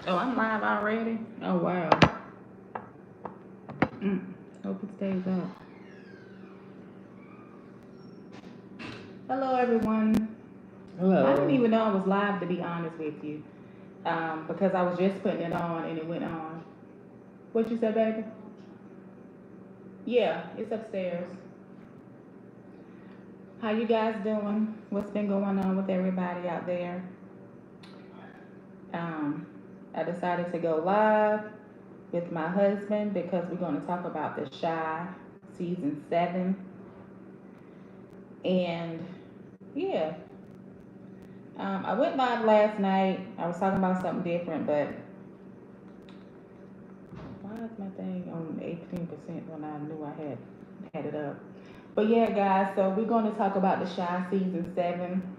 Oh, I'm live already? Oh, wow. Hope it stays up. Hello, everyone. I didn't Hello. even know I was live, to be honest with you, because I was just putting it on and it went on. What you said, baby? Yeah, it's upstairs. How you guys doing? What's been going on with everybody out there? Um, I decided to go live with my husband because we're going to talk about The Shy season 7. And yeah, I went live last night. I was talking about something different, but why is my thing on 18% when I knew I had it up? But yeah, guys, so we're going to talk about The Shy season 7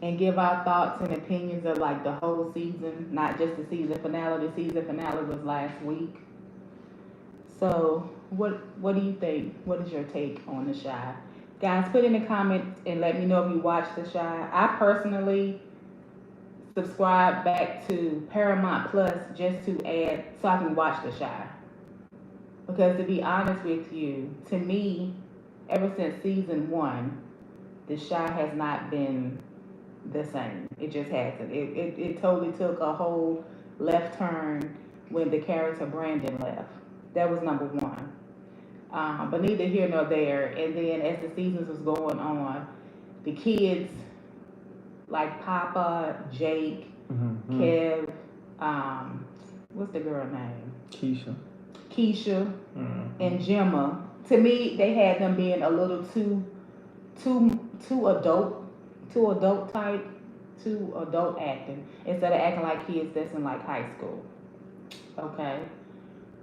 and give our thoughts and opinions of like the whole season, not just the season finale. The season finale was last week. So what do you think? What is your take on The Shy? Guys, put in the comments and let me know if you watched The Shy. I personally subscribe back to Paramount Plus just to add so I can watch The Shy. Because to be honest with you, to me, ever since season 1, The Shy has not been the same. It just hasn't. It totally took a whole left turn when the character Brandon left. That was number one. But neither here nor there. And then as the seasons was going on, the kids like Papa, Jake, Kev, what's the girl name? Keisha, and Gemma. To me, they had them being a little too adult type, too adult acting instead of acting like kids that's in like high school. Okay,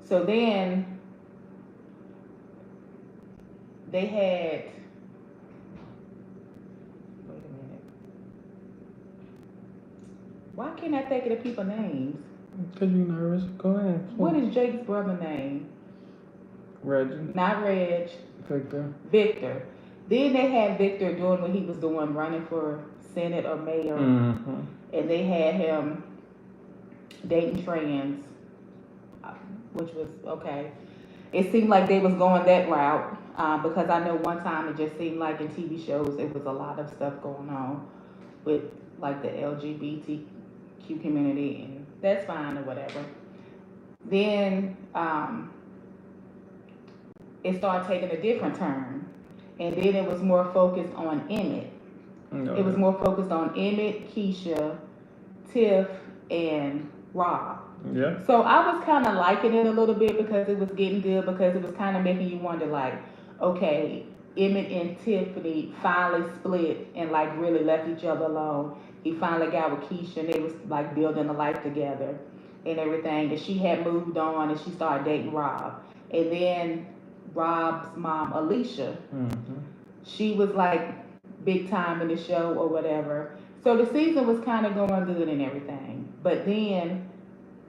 so then they had. Wait a minute. Why can't I think of the people names? Because you're nervous. Go ahead. What is Jake's brother name? Reggie. Not Reg. Victor. Victor. Then they had Victor doing what he was doing, running for Senate or mayor, and they had him dating trans, which was okay. It seemed like they was going that route because I know one time it just seemed like in TV shows it was a lot of stuff going on with like the LGBTQ community, and that's fine or whatever. Then it started taking a different turn, and then it was more focused on Emmett. No. It was more focused on Emmett, Keisha, Tiff, and Rob. Yeah. So I was kind of liking it a little bit because it was getting good because it was kind of making you wonder like, okay, Emmett and Tiffany finally split and like really left each other alone. He finally got with Keisha and they was like building a life together and everything. And she had moved on and she started dating Rob. And then Rob's mom, Alicia, she was like big time in the show or whatever. So the season was kind of going good and everything. But then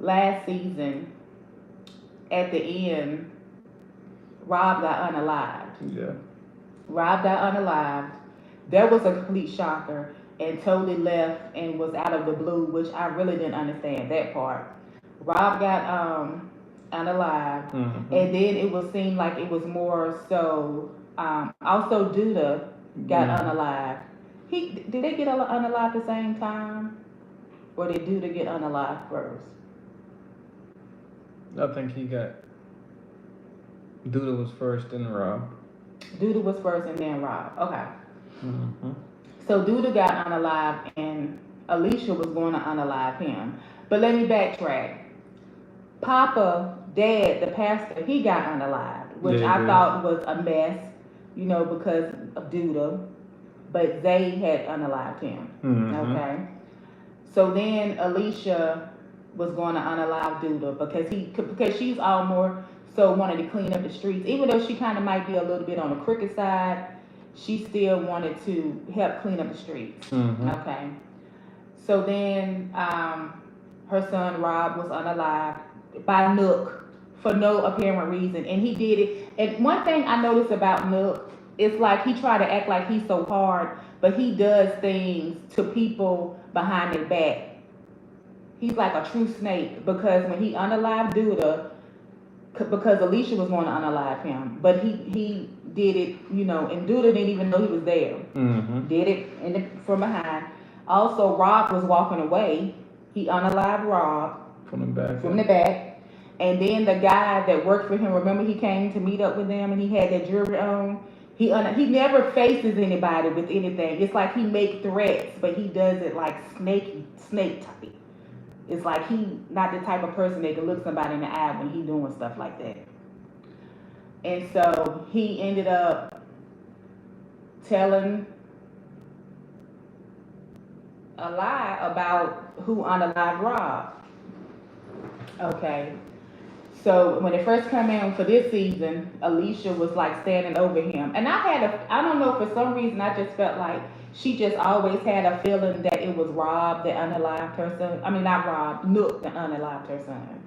last season, at the end, Rob got unalived. Yeah. Rob got unalived. That was a complete shocker and totally left and was out of the blue, which I really didn't understand that part. Rob got unalived, and then it would seem like it was more so. Also, Duda got unalived. Did they get unalived at the same time, or did Duda get unalived first? I think he got. Duda was first, then Rob. Duda was first, and then Rob. Okay. So Duda got unalived, and Alicia was going to unalive him. But let me backtrack. Papa, Dad, the pastor, he got unalived, which I thought was a mess, you know, because of Duda. But they had unalived him. Okay. So then Alicia was going to unalive Duda because she's all more so wanted to clean up the streets. Even though she kind of might be a little bit on the crooked side, she still wanted to help clean up the streets. Okay. So then her son Rob was unalived by Nook for no apparent reason, and he did it. And one thing I noticed about Nook is like he tried to act like he's so hard but he does things to people behind their back. He's like a true snake because when he unalived Duda, because Alicia was going to unalive him, but he did it, you know, and Duda didn't even know he was there. Mm-hmm. Did it from behind. Also, Rob was walking away. He unalived Rob From the back. from the back. And then the guy that worked for him, remember he came to meet up with them and he had that jewelry on? He never faces anybody with anything. It's like he make threats, but he does it like snake type. It's like he not the type of person that can look somebody in the eye when he doing stuff like that. And so he ended up telling a lie about who unalived Rob. Okay. So when it first came in for this season, Alicia was like standing over him. And I don't know, for some reason I just felt like she just always had a feeling that it was Rob that unalived her son. I mean, not Rob, Nook that unalived her son.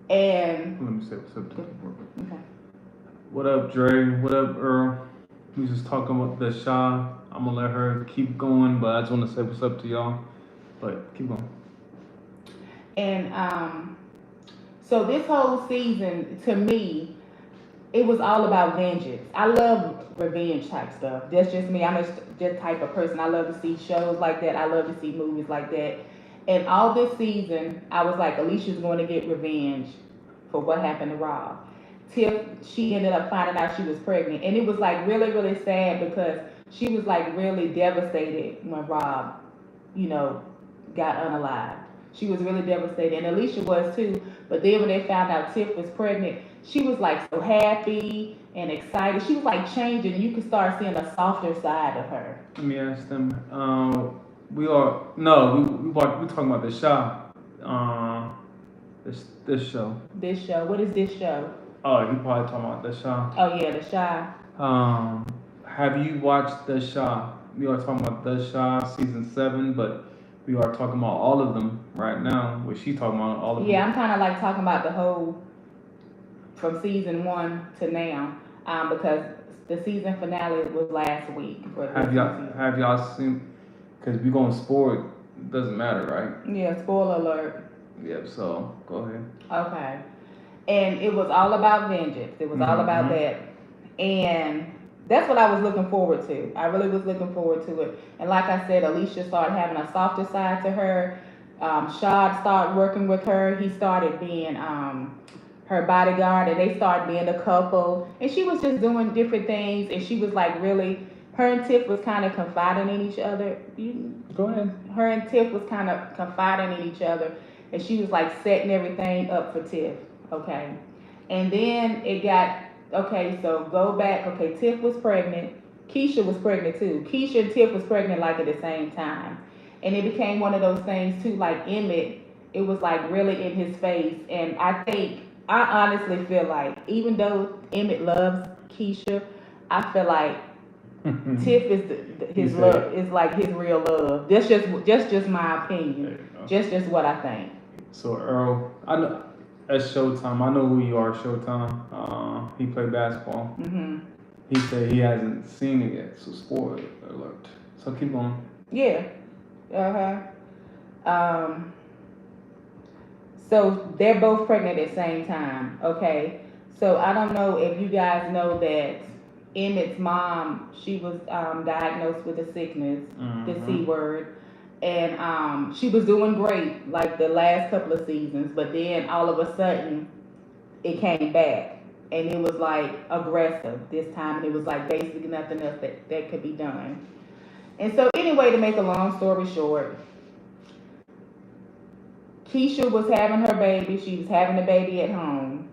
And let me say what's up to you. okay. What up, Dre? What up, Earl? We just talking about the Shaw. I'm gonna let her keep going, but I just want to say what's up to y'all. But keep going. And so this whole season, to me, it was all about vengeance. I love revenge type stuff. That's just me. I'm just type of person. I love to see shows like that. I love to see movies like that. And all this season, I was like, Alicia's going to get revenge for what happened to Rob. Till she ended up finding out she was pregnant. And it was like really, really sad because she was like really devastated when Rob, you know, got unalived. She was really devastated, and Alicia was too. But then when they found out Tiff was pregnant, she was like so happy and excited. She was like changing. You could start seeing a softer side of her. Let me ask them. We talking about the Shaw. This show. This show. What is this show? Oh, you probably talking about the Shaw. Oh yeah, the Shaw. Have you watched the Shaw? We are talking about the Shaw season 7, but we are talking about all of them right now. What she talking about all of them? Yeah, I'm kind of like talking about the whole from season 1 to now, because the season finale was last week. Have y'all seen? Because we gonna spoil it. It doesn't matter, right? Yeah, spoiler alert. Yep. So go ahead. Okay. And it was all about vengeance. It was all about that. And that's what I was looking forward to. I really was looking forward to it. And like I said, Alicia started having a softer side to her. Shad started working with her. He started being her bodyguard, and they started being a couple. And she was just doing different things. And she was like really, her and Tiff was kind of confiding in each other. Go ahead. Her and Tiff was kind of confiding in each other. And she was like setting everything up for Tiff. Okay. And then it got, okay, so go back. Okay, Tiff was pregnant. Keisha was pregnant too. Keisha and Tiff was pregnant like at the same time. And it became one of those things too, like Emmett, it was like really in his face. And I honestly feel like, even though Emmett loves Keisha, I feel like Tiff is his love, is like his real love. That's just my opinion. Just what I think. So Earl, I know that's Showtime. I know who you are, Showtime. He played basketball. Mm-hmm. He said he hasn't seen it yet, so spoiler alert. So keep going. Yeah. So they're both pregnant at the same time. Okay. So I don't know if you guys know that Emmett's mom, she was diagnosed with a sickness, the C word. And she was doing great like the last couple of seasons, but then all of a sudden it came back, and it was like aggressive this time, and it was like basically nothing else that could be done. And so anyway, to make a long story short, Keisha was having her baby. She was having the baby at home.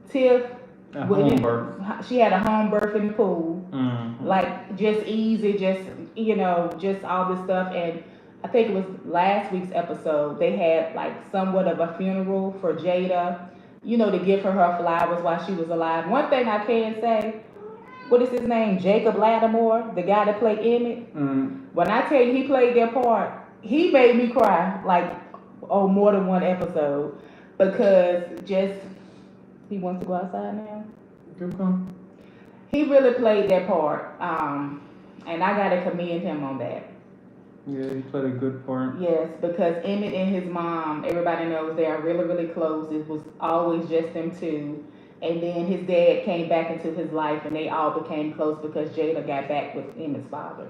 Tiff, she had a home birth in the pool, like just easy, just all this stuff. And I think it was last week's episode, they had like somewhat of a funeral for Jada, to give her flowers while she was alive. One thing I can say, what is his name? Jacob Lattimore, the guy that played Emmett. When I tell you he played that part, he made me cry like more than one episode, because he wants to go outside now. Keep going. He really played that part. And I gotta commend him on that. Yeah, he played a good part. Yes, because Emmett and his mom, everybody knows they are really, really close. It was always just them two. And then his dad came back into his life and they all became close because Jada got back with Emmett's father.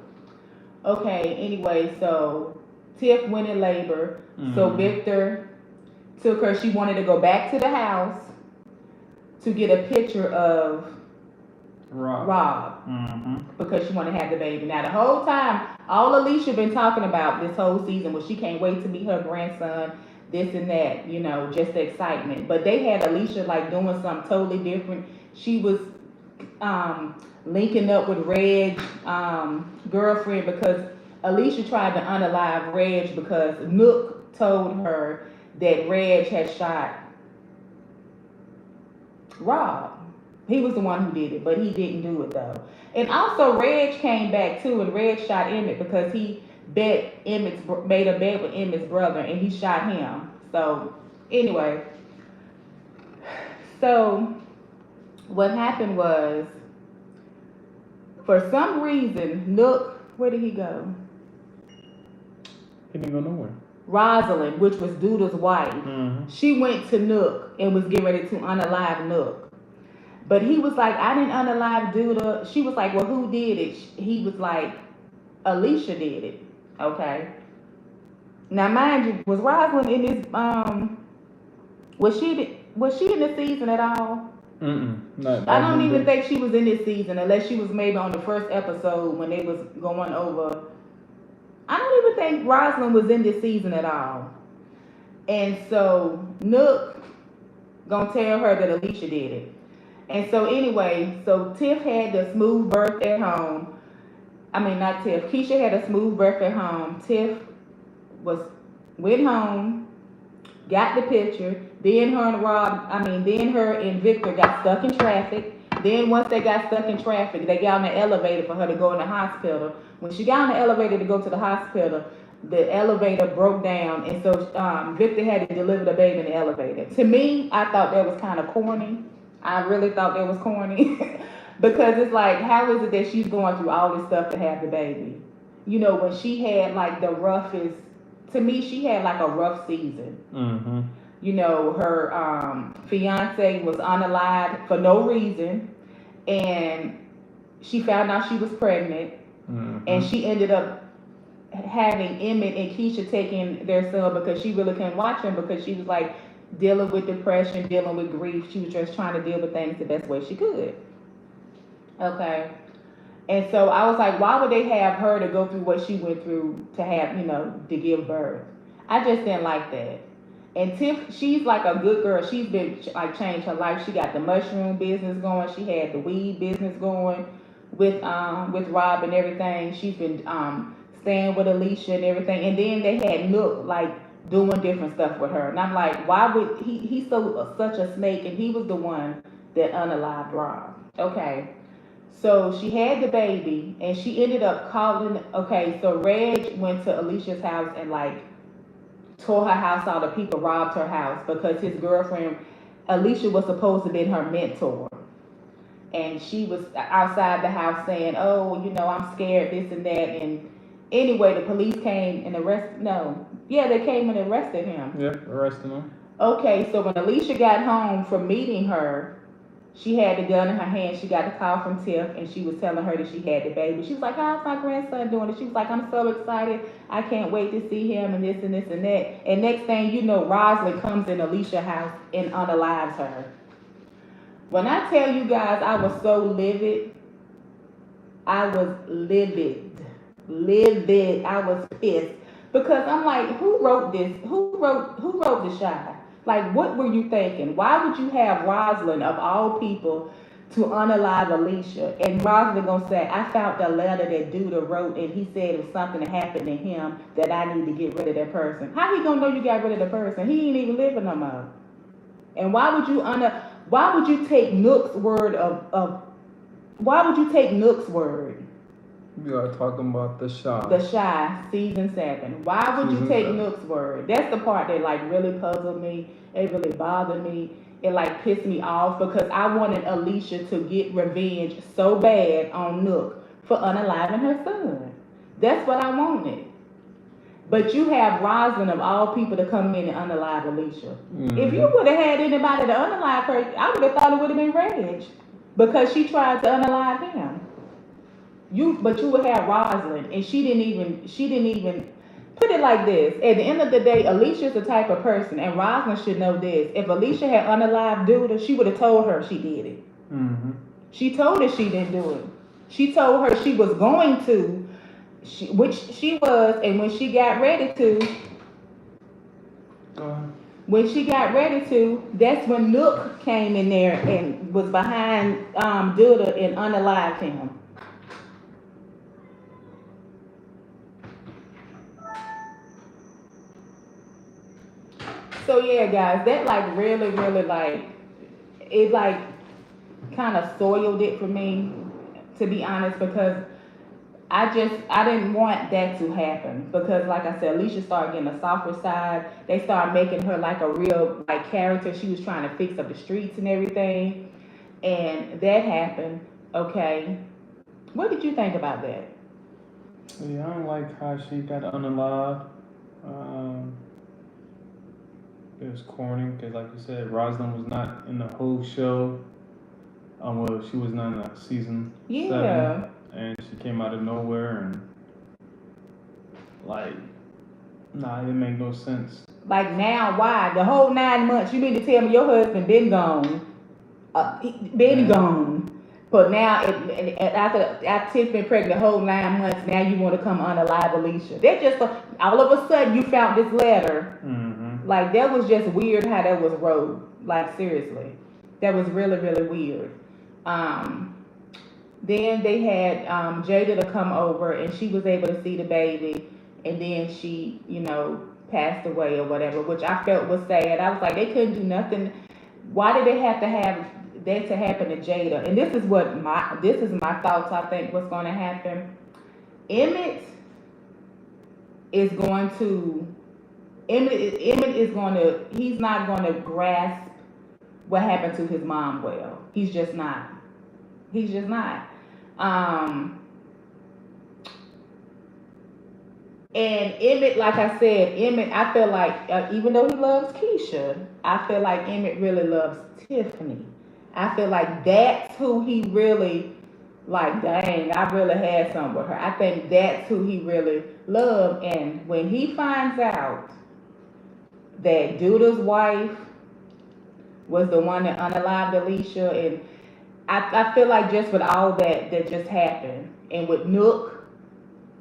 Okay, anyway, so Tiff went in labor. So Victor took her, she wanted to go back to the house to get a picture of Rob. Because she wanted to have the baby. Now, the whole time, all Alicia been talking about this whole season was she can't wait to meet her grandson, this and that, you know, just the excitement. But they had Alicia like doing something totally different. She was linking up with Reg's girlfriend because Alicia tried to unalive Reg because Nook told her that Reg had shot Rob. He was the one who did it, but he didn't do it though. And also Reg came back too, and Reg shot Emmett because he made a bet with Emmett's brother, and he shot him. So anyway, so what happened was, for some reason, Nook, where did he go? He didn't go nowhere. Rosalind, which was Duda's wife, she went to Nook and was getting ready to unalive Nook. But he was like, I didn't unalive Duda. She was like, well, who did it? He was like, Alicia did it. Okay. Now, mind you, was Rosalind in this, was she in this season at all? I don't even think she was in this season, unless she was maybe on the first episode when they was going over. I don't even think Rosalind was in this season at all. And so Nook gonna tell her that Alicia did it. And so anyway, so Tiff had the smooth birth at home. I mean, not Tiff. Keisha had a smooth birth at home. Tiff went home, got the picture. Then her and Victor got stuck in traffic. Then once they got stuck in traffic, they got on the elevator for her to go in the hospital. When she got on the elevator to go to the hospital, the elevator broke down, and so Victor had to deliver the baby in the elevator. To me, I thought that was kind of corny. I really thought that was corny because it's like, how is it that she's going through all this stuff to have the baby? You know, when she had like the roughest, to me, she had like a rough season. You know, her fiance was unalived for no reason, and she found out she was pregnant, and she ended up having Emmett and Keisha taking their son because she really couldn't watch him because she was like dealing with depression, dealing with grief. She was just trying to deal with things the best way she could. Okay. And so I was like, why would they have her to go through what she went through to have, you know, to give birth? I just didn't like that. And Tiff, she's like a good girl. She's been like changed her life. She got the mushroom business going. She had the weed business going with Rob and everything. She's been staying with Alicia and everything. And then they had Nook like doing different stuff with her. And I'm like, why would he's such a snake, and he was the one that unalived Rob. Okay. So she had the baby, and she ended up calling. Okay, so Reg went to Alicia's house and like tore her house out. The people robbed her house because his girlfriend Alicia was supposed to be her mentor, and she was outside the house saying, "Oh, you know, I'm scared, this and that." And anyway, the police came and they came and arrested him. Yeah, arrested him. Okay, so when Alicia got home from meeting her, she had the gun in her hand. She got the call from Tiff, and she was telling her that she had the baby. She was like, how's my grandson doing? And she was like, I'm so excited. I can't wait to see him and this and this and that. And next thing you know, Rosalind comes in Alicia's house and unalives her. When I tell you guys, I was so livid. I was livid. I was pissed. Because I'm like, who wrote this? Who wrote the shot? Like, what were you thinking? Why would you have Rosalind, of all people, to unalive Alicia? And Rosalind gonna say, I found the letter that Duda wrote, and he said it was something that happened to him that I need to get rid of that person. How he gonna know you got rid of the person? He ain't even living no more. And why would you take Nook's word why would you take Nook's word? We are talking about The Chi. The Chi, season 7. Why would you take Nook's word? That's the part that like really puzzled me. It really bothered me. It like pissed me off because I wanted Alicia to get revenge so bad on Nook for unaliving her son. That's what I wanted. But you have Rosalind of all people to come in and unalive Alicia. Mm-hmm. If you would have had anybody to unalive her, I would have thought it would have been Reg. Because she tried to unalive him. But you would have Rosalind, and she didn't even put it like this. At the end of the day, Alicia's the type of person, and Rosalind should know this. If Alicia had unalived Duda, she would have told her she did it. Mm-hmm. She told her she didn't do it. She told her she was going to, which she was, and when she got ready to, that's when Nook came in there and was behind Duda and unalived him. So yeah, guys, that like really like it like kind of soiled it for me, to be honest, because I didn't want that to happen, because like I said, Alicia started getting a softer side. They started making her like a real like character. She was trying to fix up the streets and everything, and that happened. Okay, what did you think about that? Yeah, I don't like how she got unalive. It was corny because, like you said, Rosalind was not in the whole show. Well, she was not in that season 7, and she came out of nowhere, and like, nah, it didn't make no sense. Like now, why the whole 9 months? You mean to tell me your husband been gone? Gone. But now, after Tiff been pregnant the whole 9 months, now you want to come unalive Alicia. That just all of a sudden you found this letter. Mm-hmm. Like that was just weird how that was wrote. Like seriously, that was really weird. Then they had Jada to come over, and she was able to see the baby, and then she, passed away or whatever, which I felt was sad. I was like, they couldn't do nothing. Why did they have to have that to happen to Jada? And this is my thoughts. I think what's going to happen. Emmett is going to. He's not going to grasp what happened to his mom well. He's just not. And Emmett, like I said, I feel like, even though he loves Keisha, I feel like Emmett really loves Tiffany. I feel like that's who he really, like, dang, I really had something with her. I think that's who he really loved. And when he finds out that Duda's wife was the one that unalived Alicia, and I feel like just with all that just happened, and with Nook,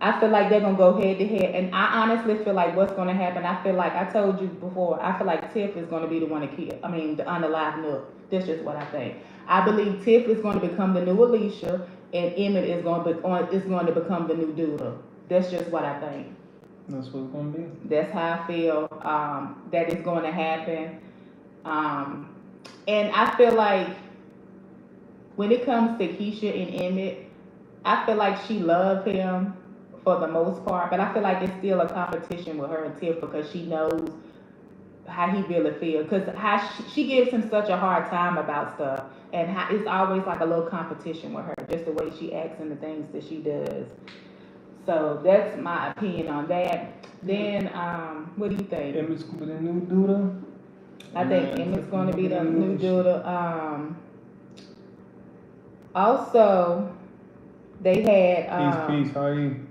I feel like they're gonna go head to head. And I honestly feel like what's gonna happen, I feel like I told you before, I feel like Tiff is gonna be the one to kill. The unalive Nook. That's just what I think. I believe Tiff is going to become the new Alicia, and Emmett is going to become the new Duda. That's just what I think. That's what it's gonna be. That's how I feel that is going to happen. And I feel like when it comes to Keisha and Emmett, I feel like she loved him for the most part, but I feel like it's still a competition with her and Tiff, because she knows how he really feels, because how she gives him such a hard time about stuff, and how it's always like a little competition with her, just the way she acts and the things that she does. So that's my opinion on that. Then what do you think? Emmett's gonna be the new Duda. I think Emmett's going to be the new Duda. Also, they had Peace. How are you?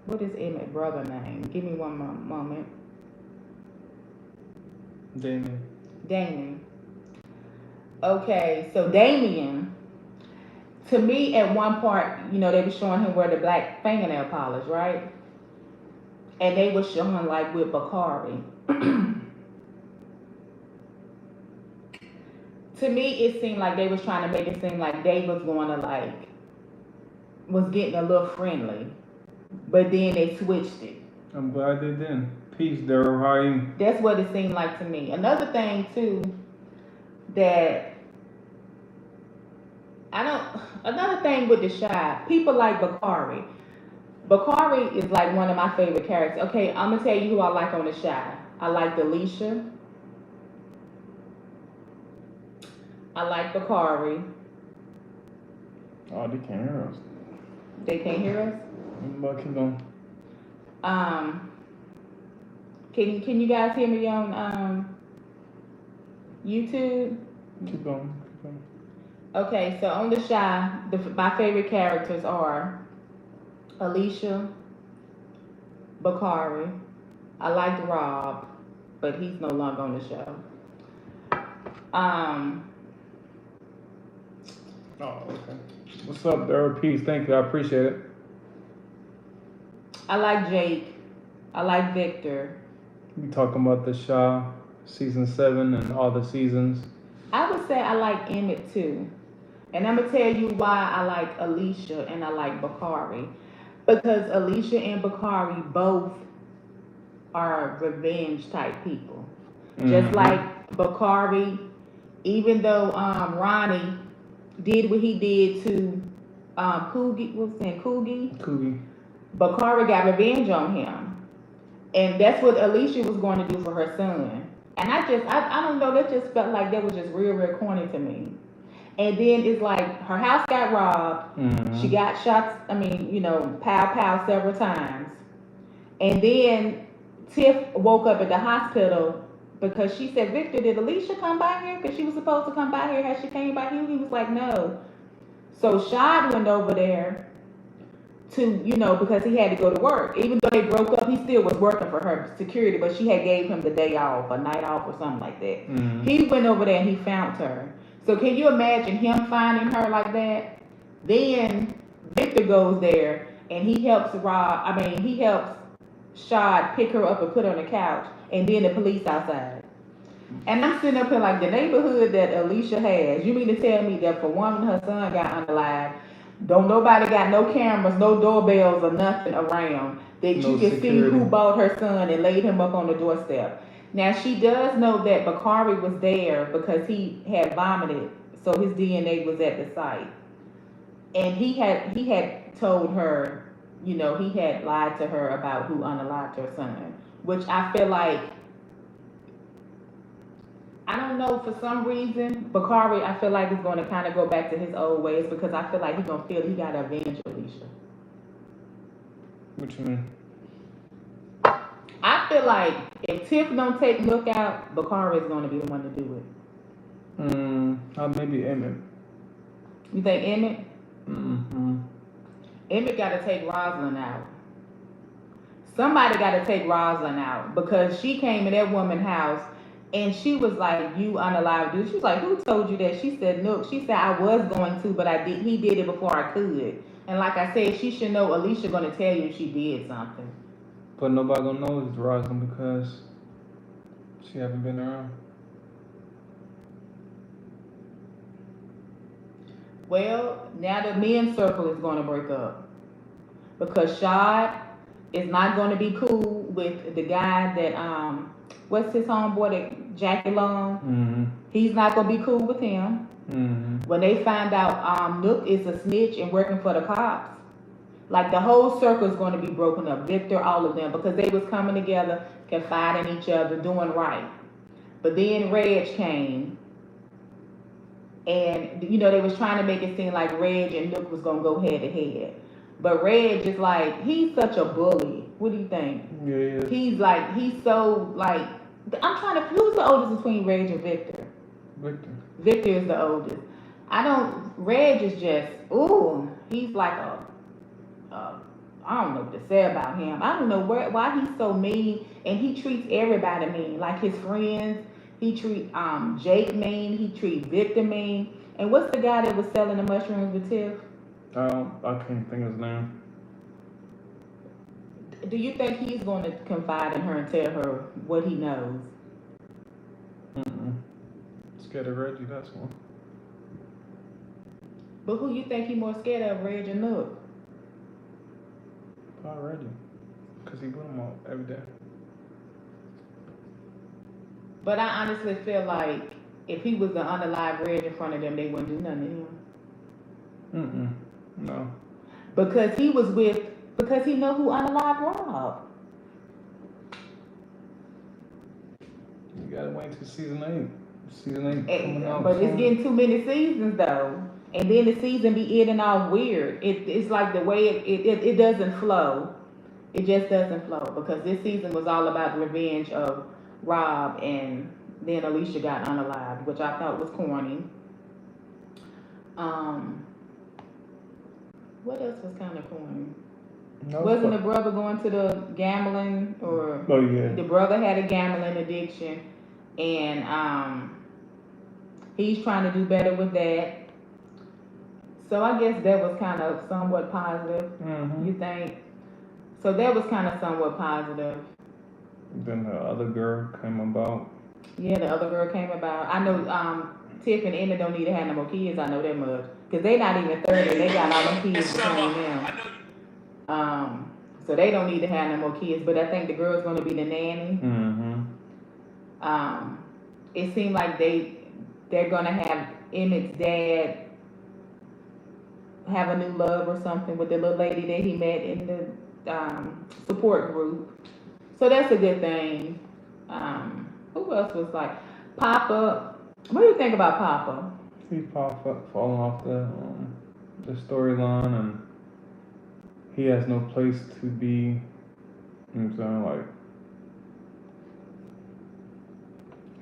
what is Emmett's brother name? Give me one moment. Damien. Okay, so Damien, to me, at one part, they were showing him where the black fingernail polish, right? And they were showing like with Bakari. To me, it seemed like they was trying to make it seem like they was going to was getting a little friendly, but then they switched it. I'm glad they didn't. Peace, Daryl. How are you? That's what it seemed like to me. Another thing too, another thing with the Shy, people like Bakari. Bakari is like one of my favorite characters. Okay, I'm gonna tell you who I like on the Shy. I like Alicia. I like Bakari. Oh, they can't hear us. They can't hear us? But keep going. Can you guys hear me on YouTube? Keep going. Okay, so on The Chi, my favorite characters are Alicia, Bakari. I liked Rob, but he's no longer on the show. Oh, okay. What's up, Daryl? Peace. Thank you. I appreciate it. I like Jake. I like Victor. We talking about The Chi, season 7 and all the seasons. I would say I like Emmett too. And I'm going to tell you why I like Alicia and I like Bakari. Because Alicia and Bakari both are revenge type people. Mm-hmm. Just like Bakari, even though Ronnie did what he did to Coogie. Bakari got revenge on him. And that's what Alicia was going to do for her son. And I don't know, that just felt like that was just real corny to me. And then it's like her house got robbed. Mm-hmm. She got shots, pow several times. And then Tiff woke up at the hospital because she said, Victor, did Alicia come by here? Because she was supposed to come by here. Has she came by here? He was like, no. So Shad went over there to, because he had to go to work. Even though they broke up, he still was working for her security, but she had gave him the day off, a night off or something like that. Mm-hmm. He went over there and he found her. So can you imagine him finding her like that? Then Victor goes there and he helps Shad pick her up and put her on the couch, and then the police outside. And I'm sitting up here like, the neighborhood that Alicia has, you mean to tell me that for one, her son got unalived, don't nobody got no cameras, no doorbells or nothing around that you can see who bought her son and laid him up on the doorstep. Now she does know that Bakari was there because he had vomited, so his DNA was at the site. And he had told her, he had lied to her about who unalived her son, which I feel like, I don't know, for some reason, Bakari, I feel like is going to kind of go back to his old ways because I feel like he's going to feel he got to avenge Alicia. What you mean? I feel like if Tiff don't take Nook out, Bakari is going to be the one to do it. Maybe Emmett. You think Emmett? Mm-hmm. Emmett got to take Rosalind out. Somebody got to take Rosalind out because she came in that woman's house and she was like, you unalived dude. She was like, who told you that? She said, Nook. She said, I was going to, but he did it before I could. And like I said, she should know Alicia going to tell you she did something. But nobody gonna know it's Rosalind because she haven't been around. Well, now the men's circle is going to break up because Shad is not going to be cool with the guy that what's his homeboy, that Jackie Long. Mm-hmm. He's not going to be cool with him. Mm-hmm. When they find out Nook is a snitch and working for the cops, like the whole circle is going to be broken up. Victor, all of them, because they was coming together, confiding in each other, doing right. But then Reg came, and they was trying to make it seem like Reg and Nook was going to go head to head. But Reg is like, he's such a bully. What do you think? Yeah. He's so like, I'm trying to, who's the oldest between Reg and Victor? Victor is the oldest. Reg is just, he's like I don't know what to say about him. I don't know why he's so mean, and he treats everybody mean, like his friends. He treats Jake mean. He treats Victor mean. And what's the guy that was selling the mushrooms with Tiff? I can't think of his name. Do you think he's going to confide in her and tell her what he knows? Scared of Reggie, that's one. But who you think he's more scared of, Reg or Nook? Already, because he put them on every day. But I honestly feel like if he was the unalive Reg in front of them, they wouldn't do nothing to him. No. Because he know who unalive Rob. You gotta wait till season 8. Season 8 coming out. But it's getting too many seasons though. And then the season be ending off weird. It's like the way it doesn't flow. It just doesn't flow because this season was all about revenge of Rob, and then Alicia got unalived, which I thought was corny. What else was kind of corny? No, wasn't the brother going to the gambling, or the brother had a gambling addiction, and he's trying to do better with that. So I guess that was kind of somewhat positive. You think? So that was kind of somewhat positive. Then the other girl came about. Yeah, the other girl came about. I know Tiff and Emma don't need to have no more kids. I know that much. Because they not even 30. They got all them kids between them. So they don't need to have no more kids. But I think the girl's going to be the nanny. It seemed like they're going to have Emmett's dad have a new love or something with the little lady that he met in the support group. So that's a good thing. Who else was like Papa? What do you think about Papa? He Papa falling off the storyline, and he has no place to be. You know what I'm saying? Like,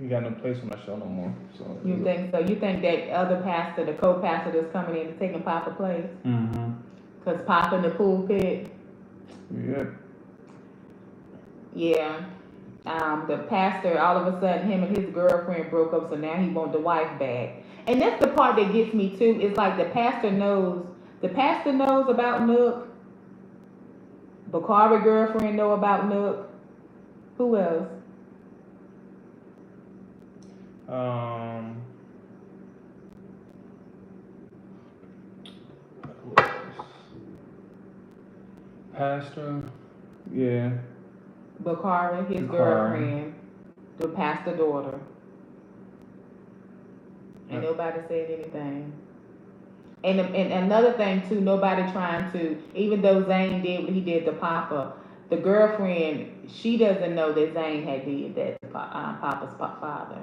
he got no place on that show no more. So you think so? You think that other pastor, the co-pastor that's coming in, is taking Papa's place? Cause Papa in the pulpit. Yeah. Yeah. The pastor, all of a sudden, him and his girlfriend broke up, so now he wants the wife back. And that's the part that gets me too. It's like the pastor knows about Nook. Bakari girlfriend know about Nook. Who else? Pastor, yeah. Bakari, his girlfriend, the pastor daughter. And nobody said anything. And another thing too, nobody trying to, even though Zane did what he did to Papa, the girlfriend, she doesn't know that Zane had did that to Papa's father.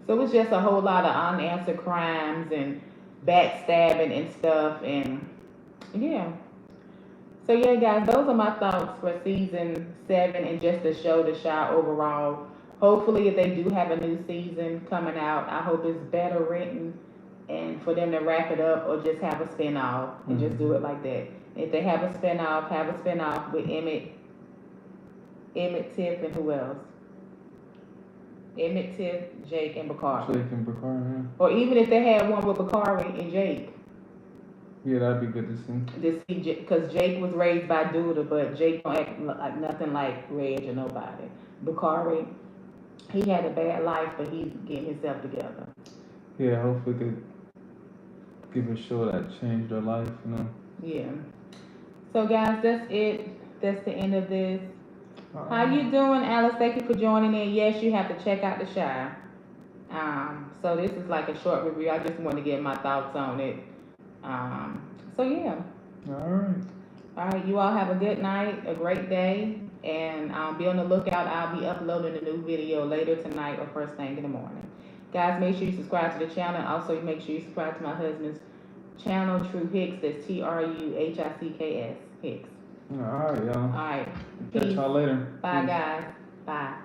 So it's just a whole lot of unanswered crimes and backstabbing and stuff, and yeah. So yeah, guys, those are my thoughts for season 7 and just the show, the Chi overall. Hopefully, if they do have a new season coming out, I hope it's better written, and for them to wrap it up or just have a spinoff and just do it like that. If they have a spinoff with Emmett, Tiff, and who else? Emmett, Tiff, Jake, and Bakari. Jake and Bakari, yeah. Or even if they had one with Bakari and Jake. Yeah, that'd be good to see. Because Jake was raised by Duda, but Jake don't act like nothing like Reg or nobody. Bakari, he had a bad life, but he's getting himself together. Yeah, hopefully they give a show that changed their life, you know. Yeah. So guys, that's it. That's the end of this. How you doing, Alice? Thank you for joining in. Yes, you have to check out the Chi. So this is like a short review. I just want to get my thoughts on it. So yeah. All right. You all have a good night, a great day, and be on the lookout. I'll be uploading a new video later tonight or first thing in the morning. Guys, make sure you subscribe to the channel. Also, make sure you subscribe to my husband's channel, True Hicks. That's TruHicks. Hicks. All right, y'all. All right. Catch y'all later. Bye, guys. Bye.